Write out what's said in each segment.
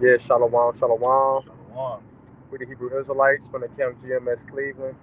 Yeah, Shalom, Shalom. Shalom. We the Hebrew Israelites from the Camp GMS Cleveland.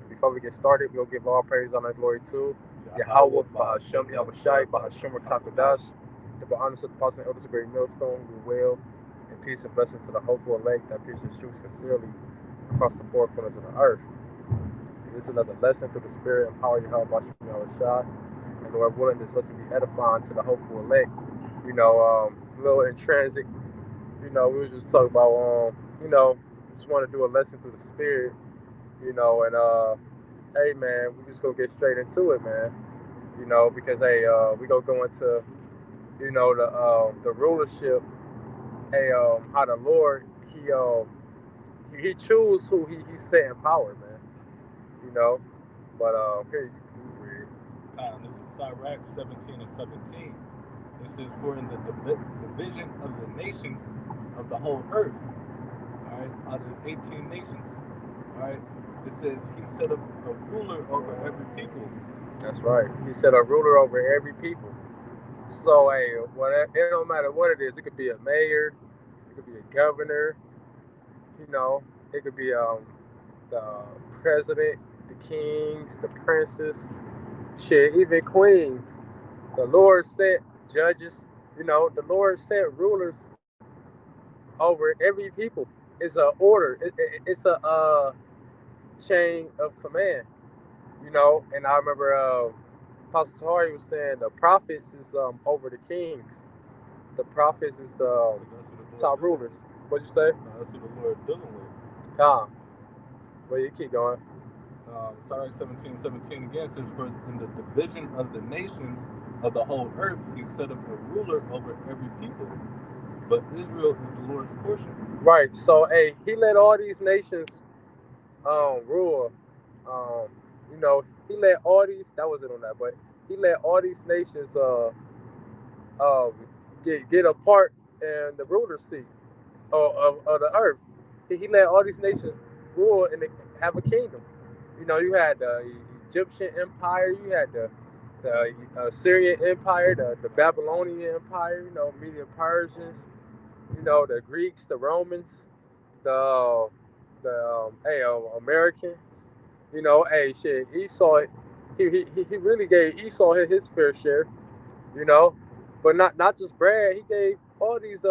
Before we get started, we'll give all praise, honor, and glory to Yahweh Yahweh, Bahashem Bahashem, Yahweh Shai, Yahushai Bahashem, Bahashem Rakakadash, Rakadash. the honors of the apostle and elders of great millstone, we will, and peace and blessings to the hopeful elect that pierces true sincerely across the four corners of the earth. This is another lesson through the Spirit and power of Yahweh, Bahashem, Yahweh Shai. And Lord willing, this lesson be edifying to the hopeful elect. A little in transit. We were just talking about, just want to do a lesson through the spirit, and hey, man, we just gonna get straight into it, man. Because hey, we gonna go into, the rulership, hey, how the Lord he choose who he set in power, man. You know, but here you read. This is Sirach 17 and 17. It says, "For in the division of the nations of the whole earth, all right, out of his 18 nations, all right, it says he set up a ruler over every people." That's right. He set a ruler over every people. So hey, it don't matter what it is. It could be a mayor, it could be a governor, you know, it could be the president, the kings, the princes, shit, even queens. The Lord set judges. The Lord set rulers over every people. It's a order. It's a chain of command. And I remember Apostle Tahari was saying the prophets is over the kings. The prophets is the Because that's who the Lord top dealing rulers. with. What'd you say? No, that's who the Lord dealing with. Calm. Well, you keep going. Sirach 17:17 again says, "For in the division of the nations of the whole earth, he set up a ruler over every people. But Israel is the Lord's portion." Right. So, hey, he let all these nations rule. Um, he let all these. That wasn't on that, but he let all these nations uh get a part in the ruler seat of the earth. He let all these nations rule and have a kingdom. You had the Egyptian Empire, you had the Syrian Empire, the Babylonian Empire, Median Persians, the Greeks, the Romans, the Americans. Hey, shit, Esau, he really gave Esau his fair share. You know, but not just Brad. He gave all these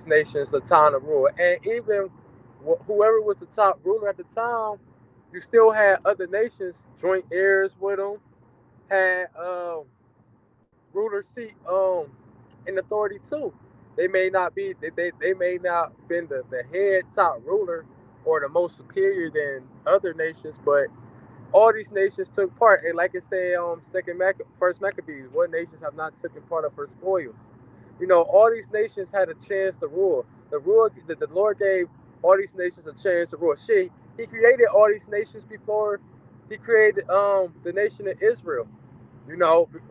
nations a time to rule, and even whoever was the top ruler at the time, you still had other nations joint heirs with them, had ruler seat in authority too. They may not be they may not been the head top ruler or the most superior than other nations, but all these nations took part. And like I say, first Maccabees, what nations have not taken part of her spoils? All these nations had a chance to rule. The Lord gave all these nations a chance to rule. Shit, He created all these nations before He created the nation of Israel.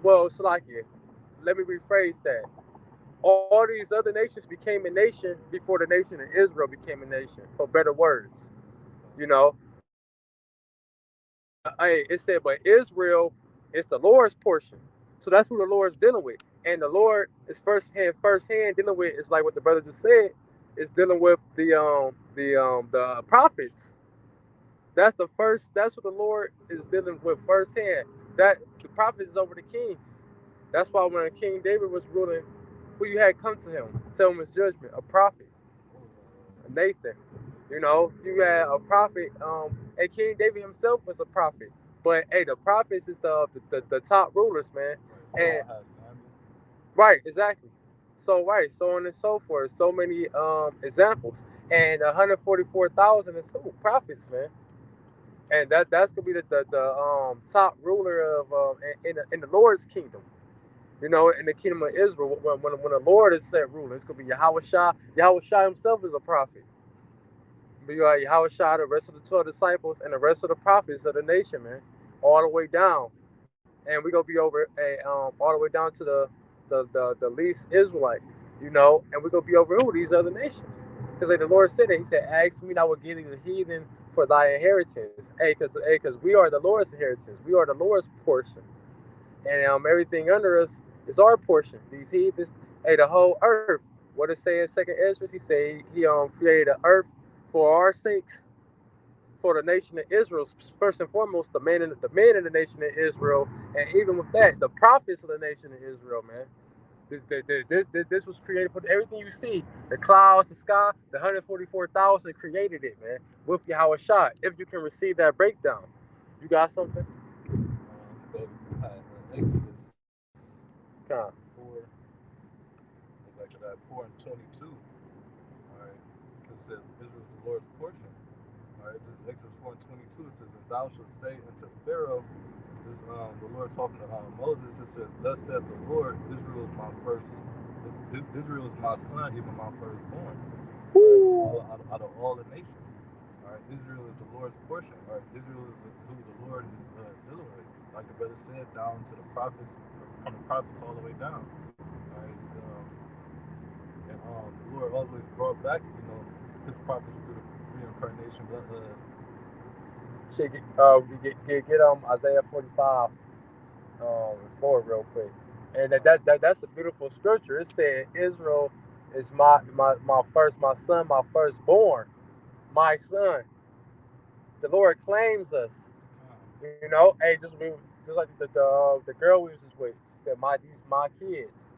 Well, Salakia, let me rephrase that. All these other nations became a nation before the nation of Israel became a nation, for better words. It said, but Israel is the Lord's portion. So that's who the Lord's dealing with. And the Lord is first hand dealing with is like what the brother just said, is dealing with the prophets. That's what the Lord is dealing with firsthand. That the prophets is over the kings. That's why when King David was ruling, who you had come to him, tell him his judgment, a prophet, Nathan. You had a prophet. And King David himself was a prophet. But hey, the prophets is the top rulers, man. Right. And Saul has Samuel. right, exactly. So right, so on and so forth. So many examples. And 144,000 is who? Prophets, man. And that's gonna be the top ruler of in the Lord's kingdom. In the kingdom of Israel, when the Lord is set ruler, it's gonna be Yahweh Shah. Yahweh Shah himself is a prophet. But you got Yahweh Shah, the rest of the 12 disciples, and the rest of the prophets of the nation, man, all the way down. And we're gonna be over all the way down to the least Israelite, and we're gonna be over who? These other nations. Because like the Lord said it, He said, "Ask me, and I will give thee the heathen for thy inheritance." Because we are the Lord's inheritance. We are the Lord's portion, and everything under us is our portion. These heathens, the whole earth. What it say in Second Ezra? He say he created an earth for our sakes, for the nation of Israel. First and foremost, the men in the nation of Israel, and even with that, the prophets of the nation of Israel, man. This was created for everything you see. The clouds, the sky, the 144,000 created it, man. With Yahweh shot. If you can receive that breakdown, you got something? Go Exodus Come 4, go back to that 4 and 22. All right, because it says Israel is the Lord's portion. All right, this is Exodus 4 and 22. It says, "And thou shalt say unto Pharaoh," this the Lord talking to Moses. It says, "Thus said the Lord, Israel is my first, Israel is my son, even my firstborn." All right, out of all the nations. All right, Israel is the Lord's portion. All right, Israel is who the Lord is dealing with. Like the brother said, down to the prophets, from the prophets all the way down. All right, and the Lord always brought back, his prophets through the reincarnation. shit, get Isaiah 45 forward real quick. And that's a beautiful scripture. It said Israel is my son, my firstborn, my son. The Lord claims us. You know, hey, just like the girl we was just with. She said, these my kids.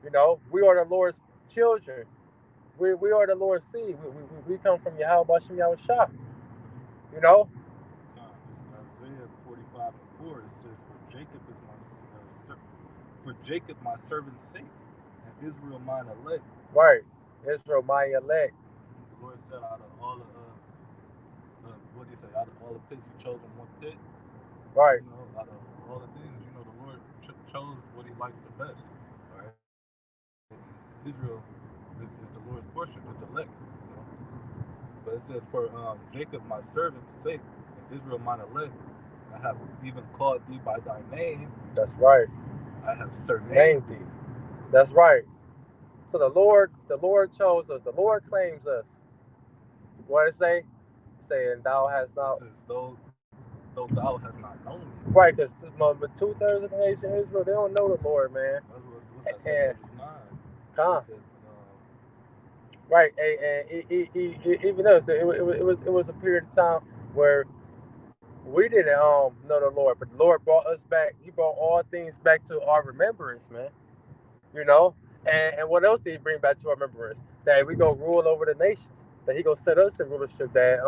You know, we are the Lord's children. We are the Lord's seed. We come from Yahweh Bashem Yahweh Shah. You know? This is Isaiah 45 and 4. It says, for Jacob my servant's sake, and Israel mine elect." Right. Israel, my elect. The Lord said, out of all the what do you say? Out of all the pits, He chose one pit. Right. Out of all the things, the Lord chose what He likes the best. All right. Israel is the Lord's portion. It's elect. But it says, "For Jacob my servant's sake, and Israel mine elect, I have even called thee by thy name." That's right. "I have surnamed Named thee." thee. That's right. So the Lord chose us. The Lord claims us. What it say? Saying thou hast It not. says, though thou hast not known me. Right, because 2/3 of the nation of Israel, they don't know the Lord, man. What's that? And 609. He con. said, Right, and even us, it was a period of time where we didn't know the Lord, but the Lord brought us back. He brought all things back to our remembrance, man. You know, and what else did He bring back to our remembrance? That we go rule over the nations. That He gonna set us in rulership. That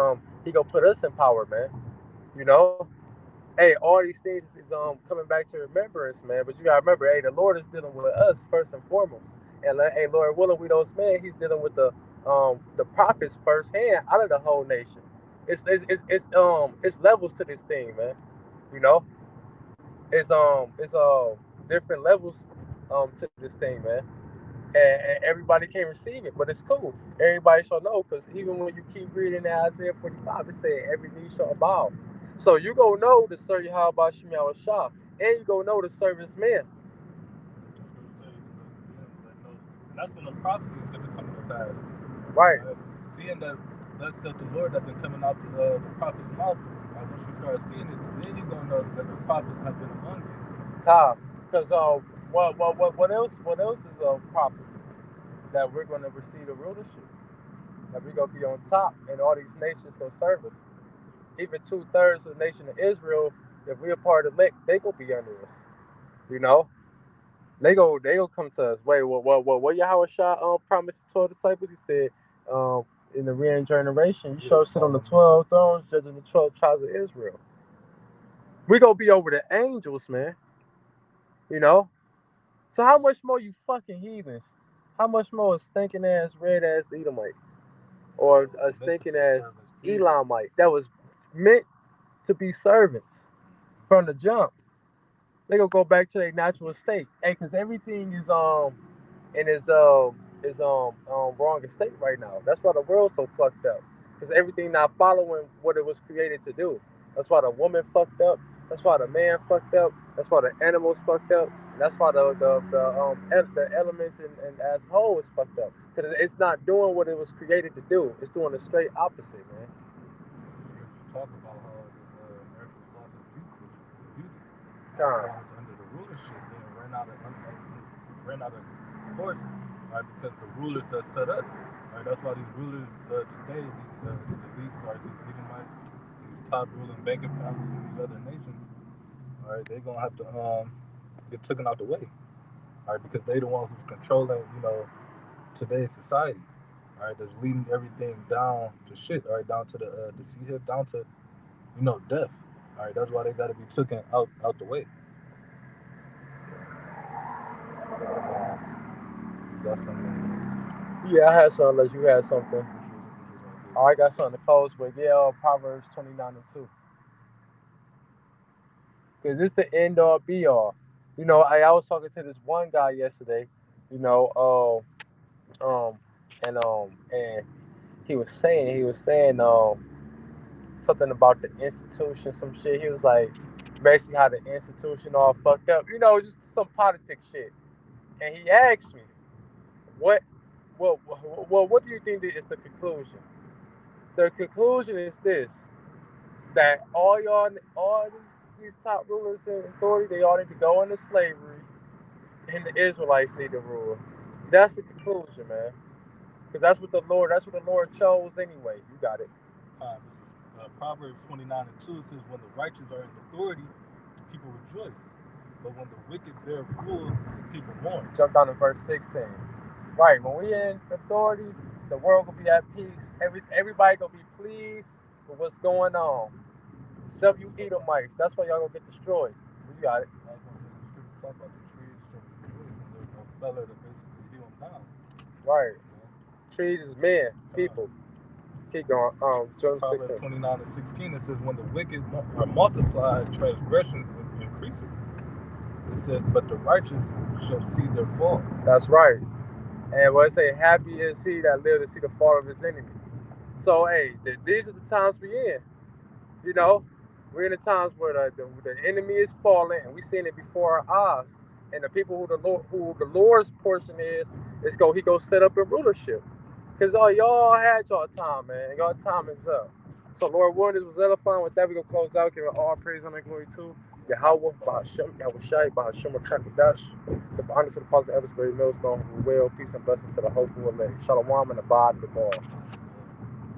He gonna put us in power, man. You know, hey, all these things is coming back to remembrance, man. But you gotta remember, hey, the Lord is dealing with us first and foremost. And hey, Lord willing, we those men, He's dealing with the prophets firsthand out of the whole nation. It's levels to this thing, man. You know, it's different levels to this thing, man. And everybody can receive it, but it's cool. Everybody shall know, because even when you keep reading Isaiah 45, it says every knee shall bow. So you go know to serve Yahweh Bashem Yahweh Shah, and you go know to serve His men. and that's when the prophecies get to come to pass. Right. Seeing that thus said the Lord that been coming out the prophet's mouth, once you start seeing it, then you're gonna know that the prophets have been among you. Because what else is a prophecy? That we're going to receive the rulership, that we're going to be on top, and all these nations going to serve us. Even 2/3 of the nation of Israel, if we're a part of the elect, they gonna be under us. You know, they go come to us. Wait, what Yahweh Shah promised the 12 disciples? He said, in the reign generation, you shall sit on the 12 thrones, judging the 12 tribes of Israel. We gonna be over the angels, man. You know. So how much more you fucking heathens? How much more a stinking ass red ass Edomite or a stinking ass Elamite that was meant to be servants from the jump? They gonna go back to their natural state. Hey, cause everything is wrong state right now. That's why the world's so fucked up. Cause everything not following what it was created to do. That's why the woman fucked up. That's why the man fucked up. That's why the animals fucked up. And that's why the elements and as whole is fucked up. Cause it's not doing what it was created to do. It's doing the straight opposite, man. Scriptures talk about how America's lost its youth, which is beauty. God. Under the rulership, then ran out of course. right? Because the rulers that set up, right? That's why these rulers today, these elites, right? These Edomites, these top ruling banking families in these other nations, all right? They're gonna have to get taken out the way, all right? Because they the ones who's controlling, today's society, all right? That's leading everything down to shit, all right? Down to the sea hip, down to death, all right? That's why they got to be taken out the way. You got something? Yeah, I had something unless you had something. Which Oh, I got something to close with. Yeah, Proverbs 29:2. Because it's the end all be all. I was talking to this one guy yesterday, you know, and he was saying something about the institution, some shit. He was like, basically how the institution all fucked up, just some politics shit. And he asked me, what, what do you think is the conclusion? The conclusion is this: that all these top rulers and authority, they all need to go into slavery, and the Israelites need to rule. That's the conclusion, man. Because that's what the Lord chose anyway. You got it. this is Proverbs 29:2. It says, "When the righteous are in authority, the people rejoice, but when the wicked bear rule, the people mourn." Jump down to verse 16. Right, when we in authority, the world gonna be at peace. Everybody gonna be pleased with what's going on. Except you So Edomites. That's why y'all gonna get destroyed. You got it. I was gonna say the scripture talk about the trees shall rejoice, and there's no feller to basically heal them down. Right. You know, Trees is men, Con. people. Keep going. Jump Proverbs 16. 29:16. It says, "When the wicked are multiplied, transgression increases." It says, "But the righteous shall see their fall." That's right. And what it say, happy is he that live to see the fall of his enemy. So hey, these are the times we in. You know, we're in the times where the enemy is falling, and we seeing it before our eyes. And the people who the Lord's portion is he go set up in rulership. Cause y'all had y'all time, man. Y'all time is up. So Lord willing, this was edifying. With that, we gonna close out. Give it all praise and glory to Yahweh, Bahashem, Yahweh Shai, Bahashem, Rakakadash. The honor to the positive ever spirit millstone, who will, peace and blessings to the hopeful elect. Shalom and abide the ball.